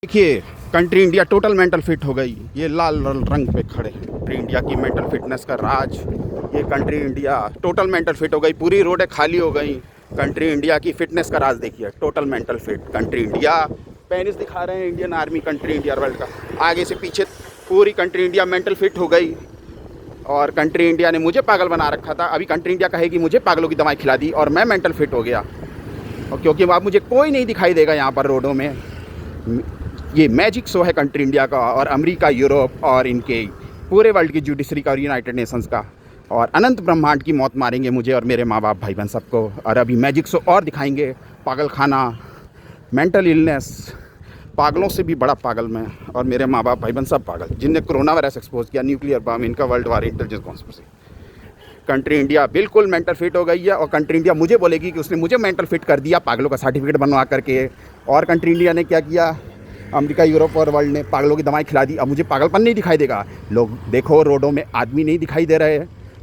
देखिए, country India total mental fit हो गई। ये लाल लाल रंग पे खड़े हैं कंट्री इंडिया की मेंटल फिटनेस का राज। ये country India total mental fit हो गई, पूरी रोडें खाली हो गई। कंट्री इंडिया की फिटनेस का राज देखिए, total mental fit country India. Penis दिखा रहे हैं Indian army country India world का, आगे से पीछे पूरी कंट्री इंडिया मेंटल फिट हो गई। और कंट्री इंडिया ने मुझे पागल बना रखा था, अभी कंट्री इंडिया कहेगी मुझे पागलों की दवाई खिला दी और मैं मेंटल फिट हो गया। और क्योंकि अब मुझे कोई नहीं दिखाई देगा यहाँ पर रोडों में। ये मैजिक शो है कंट्री इंडिया का और अमेरिका, यूरोप और इनके पूरे वर्ल्ड की जुडिशरी का और यूनाइटेड नेशंस का। और अनंत ब्रह्मांड की मौत मारेंगे मुझे और मेरे माँ बाप भाई बहन सबको। और अभी मैजिक शो और दिखाएंगे, पागल खाना, मेंटल इलनेस, पागलों से भी बड़ा पागल मैं और मेरे माँ बाप भाई बहन सब पागल, जिनने कोरोना वायरस एक्सपोज किया, न्यूक्लियर बम, इनका world war intelligence conspiracy. Country India बिल्कुल मेंटल फिट हो गई है और कंट्री इंडिया मुझे बोलेगी कि उसने मुझे मेंटल फिट कर दिया पागलों का सर्टिफिकेट बनवा करके। और कंट्री इंडिया ने क्या किया, अमेरिका, यूरोप और वर्ल्ड ने पागलों की दवाई खिला दी। अब मुझे पागलपन नहीं दिखाई देगा। लोग देखो, रोडों में आदमी नहीं दिखाई दे रहे,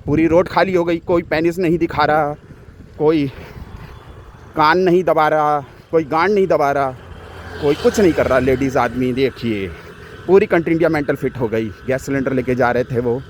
पूरी रोड खाली हो गई। कोई पेनिस नहीं दिखा रहा, कोई कान नहीं दबा रहा, कोई गांड नहीं दबा रहा, कोई कुछ नहीं कर रहा। लेडीज़, आदमी, देखिए पूरी कंट्री इंडिया मेंटल फिट हो गई। गैस सिलेंडर लेके जा रहे थे वो,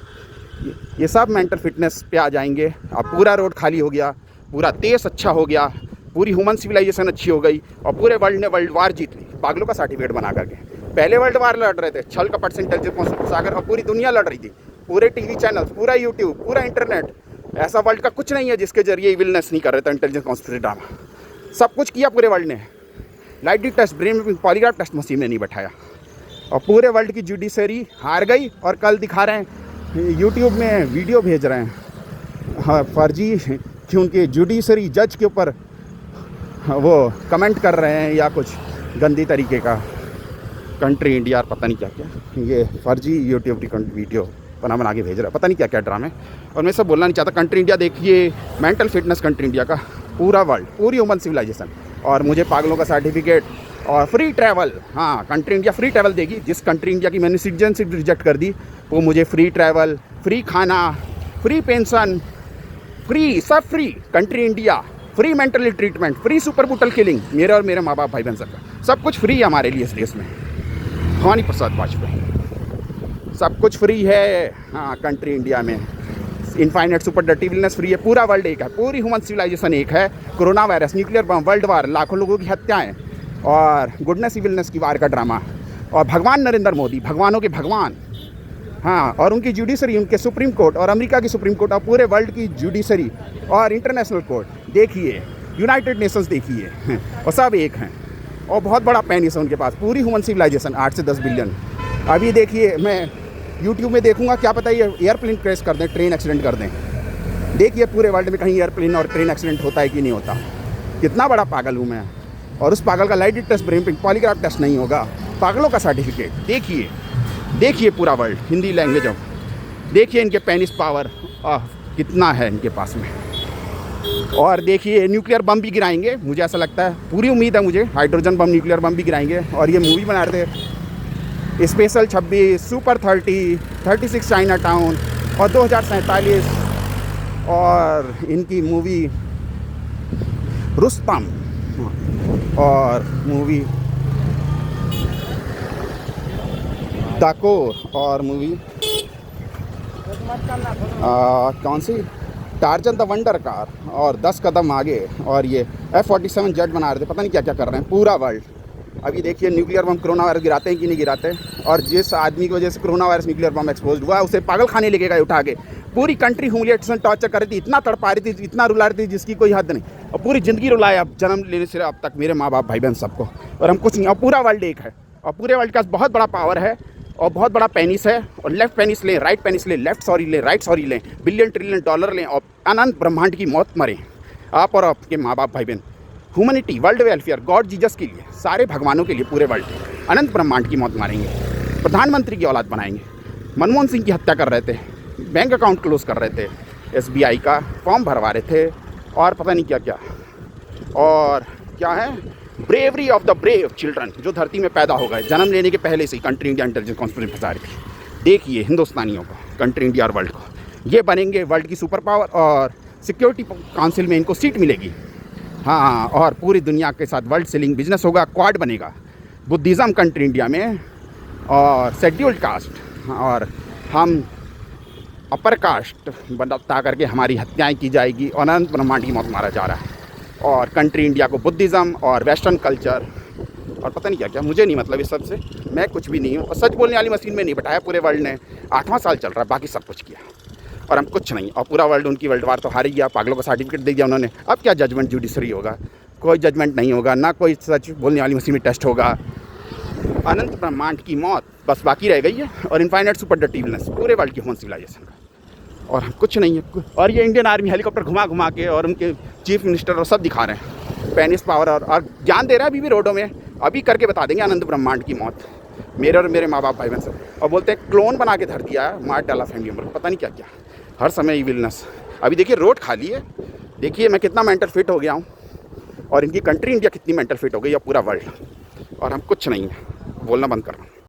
ये सब मेंटल फिटनेस पे आ जाएंगे। अब पूरा रोड खाली हो गया, पूरा देश अच्छा हो गया, पूरी ह्यूमन सिविलाइजेशन अच्छी हो गई और पूरे वर्ल्ड ने वर्ल्ड वार जीत ली पागलों का सर्टिफिकेट बना करके। पहले वर्ल्ड वार लड़ रहे थे छल कपट से इंटेलिजेंस सागर, और पूरी दुनिया लड़ रही थी, पूरे टीवी चैनल्स, पूरा यूट्यूब, पूरा इंटरनेट। ऐसा वर्ल्ड का कुछ नहीं है जिसके जरिए विलनेस नहीं कर रहे थे इंटेलिजेंस कॉन्स्पिरेसी ड्रामा। सब कुछ किया पूरे वर्ल्ड ने। Light test, brain polygraph test machine ने नहीं बैठाया और पूरे वर्ल्ड की जुडिशरी हार गई। और कल दिखा रहे हैं यूट्यूब में वीडियो भेज रहे हैं, हाँ, फर्जी कि उनके जुडिशरी जज के ऊपर वो कमेंट कर रहे हैं या कुछ गंदी तरीके का। कंट्री इंडिया पता नहीं क्या क्या, ये फर्जी यूट्यूब की वीडियो बना के भेज रहा है, पता नहीं क्या क्या ड्रामे। और मैं सब बोलना नहीं चाहता। कंट्री इंडिया देखिए, मेंटल फिटनेस कंट्री इंडिया का, पूरा वर्ल्ड, पूरी ह्यूमन सिविलाइजेशन। और मुझे पागलों का सर्टिफिकेट और फ्री ट्रैवल। हाँ, कंट्री इंडिया फ्री ट्रैवल देगी। जिस कंट्री इंडिया की मैंने सिटीजनशिप रिजेक्ट कर दी, वो मुझे फ्री ट्रैवल, फ्री खाना, फ्री पेंशन, फ्री, सब free. Country India free mentally treatment, free super बुटल किलिंग, मेरे और मेरे माँ बाप भाई बहन सबका सब कुछ फ्री है हमारे लिए इस देश में। भवानी प्रसाद वाजपेयी, सब कुछ फ्री है। हाँ, कंट्री इंडिया में infinite super dirty wellness free है। पूरा वर्ल्ड एक है, पूरी ह्यूमन सिविलाइजेशन एक है। Corona virus, nuclear bomb, world war, लाखों लोगों की हत्याएं और गुडनेस विलनेस की वार का ड्रामा। और भगवान नरेंद्र मोदी, भगवानों के भगवान, हाँ, और उनकी जुडिशरी, उनके सुप्रीम कोर्ट और अमेरिका की सुप्रीम कोर्ट और पूरे वर्ल्ड की जुडिशरी और इंटरनेशनल कोर्ट देखिए, यूनाइटेड नेशंस देखिए, और सब एक हैं। और बहुत बड़ा पेनिस है उनके पास, पूरी ह्यूमन सिविलाइजेशन 8 से 10 बिलियन। अभी देखिए, मैं यूट्यूब में देखूंगा, क्या पता ये एयरप्लेन क्रैश कर दें, ट्रेन एक्सीडेंट कर दें। देखिए पूरे वर्ल्ड में कहीं एयरप्लेन और ट्रेन एक्सीडेंट होता है कि नहीं होता। कितना बड़ा पागल हूँ मैं। और उस पागल का light test, brain polygraph test नहीं होगा, पागलों का सर्टिफिकेट। देखिए देखिए पूरा वर्ल्ड, हिंदी लैंग्वेज ऑफ, देखिए इनके पेनिस पावर कितना है इनके पास में। और देखिए न्यूक्लियर बम भी गिराएंगे, मुझे ऐसा लगता है, पूरी उम्मीद है मुझे, हाइड्रोजन बम, न्यूक्लियर बम भी गिराएंगे। और ये मूवी बना रहे थे स्पेशल 26, सुपर 30, 36 चाइना टाउन और 2047, और इनकी मूवी रुस्तम और मूवी डाकोर और मूवी कौन सी, टार्जन द वंडर कार और 10 कदम आगे। और ये F-47 जेट बना रहे थे, पता नहीं क्या क्या कर रहे हैं पूरा वर्ल्ड। अभी देखिए न्यूक्लियर बम, कोरोना वायरस गिराते हैं कि नहीं गिराते। और जिस आदमी की वजह से corona virus, nuclear bomb expose हुआ, उसे पागल खाने लेके गए उठा के। पूरी कंट्री ह्यूमिलिएशन, टॉर्चर कर रही थी, इतना तड़पा रही थी, इतना रुला रही थी जिसकी कोई हद नहीं। और पूरी ज़िंदगी रुलाया अब जन्म लेने से अब तक मेरे माँ बाप भाई बहन सबको, और हम कुछ नहीं। और पूरा वर्ल्ड एक है और पूरे वर्ल्ड का बहुत बड़ा पावर है और बहुत बड़ा पेनिस है। और लेफ्ट पेनिस लें, राइट पेनिस लें, लेफ्ट सॉरी लें, राइट सॉरी लें, बिलियन ट्रिलियन डॉलर लें और अनंत ब्रह्मांड की मौत मरें आप और आपके माँ बाप भाई बहन। Humanity, world welfare, God Jesus के लिए, सारे भगवानों के लिए पूरे वर्ल्ड अनंत ब्रह्मांड की मौत मारेंगे। प्रधानमंत्री की औलाद बनाएंगे। मनमोहन सिंह की हत्या कर रहे थे, बैंक अकाउंट क्लोज कर रहे थे, SBI का फॉर्म भरवा रहे थे और पता नहीं क्या क्या। और क्या है, bravery of the brave children, जो धरती में पैदा हो गए जन्म लेने के पहले से ही। कंट्री इंडिया इंटेलिजेंस कॉन्स्पिरेसी फंसा रही थी। देखिए हिंदुस्तानियों को, कंट्री इंडिया और वर्ल्ड को, ये बनेंगे वर्ल्ड की सुपर पावर और सिक्योरिटी काउंसिल में इनको सीट मिलेगी। हाँ, और पूरी दुनिया के साथ वर्ल्ड सेलिंग बिजनेस होगा, क्वाड बनेगा। बुद्धिज़्म कंट्री इंडिया में, और शेड्यूल्ड कास्ट, और हम अपर कास्ट बता करके हमारी हत्याएं की जाएगी और अनंत ब्रह्मांड की मौत मारा जा रहा है। और कंट्री इंडिया को बुद्धिज़्म और वेस्टर्न कल्चर और पता नहीं क्या क्या, मुझे नहीं मतलब इस सब से, मैं कुछ भी नहीं हूँ। और सच बोलने वाली मशीन में नहीं बैठाया पूरे वर्ल्ड ने, 8वां साल चल रहा है, बाकी सब कुछ किया और हम कुछ नहीं। और पूरा वर्ल्ड, उनकी वर्ल्ड वार तो हार ही गया, पागलों को सर्टिफिकेट दे दिया उन्होंने। अब क्या जजमेंट जुडिशरी होगा? कोई जजमेंट नहीं होगा, ना कोई सच बोलने वाली मशीन में टेस्ट होगा। अनंत ब्रह्मांड की मौत बस बाकी रह गई है और इनफाइनाइट सुपरडक्टिवनेस पूरे वर्ल्ड की ह्यूमन सिविलाइजेशन का, और हम कुछ नहीं है। और ये इंडियन आर्मी हेलीकॉप्टर घुमा घुमा के और उनके चीफ मिनिस्टर और सब दिखा रहे हैं पेनिस पावर, और ज्ञान दे रहा है अभी भी रोडों में। अभी करके बता देंगे अनंत ब्रह्मांड की मौत, मेरे और मेरे माँ बाप भाई बहन से। और बोलते हैं क्लोन बना के धर दिया है, मार डाला फैमिली मेंबर, पता नहीं क्या क्या, हर समय ये विलनेस। अभी देखिए रोड खाली है, देखिए मैं कितना मेंटल फिट हो गया हूँ, और इनकी कंट्री इंडिया कितनी मेंटल फिट हो गई है, पूरा वर्ल्ड। और हम कुछ नहीं है, बोलना बंद कर रहा हूँ।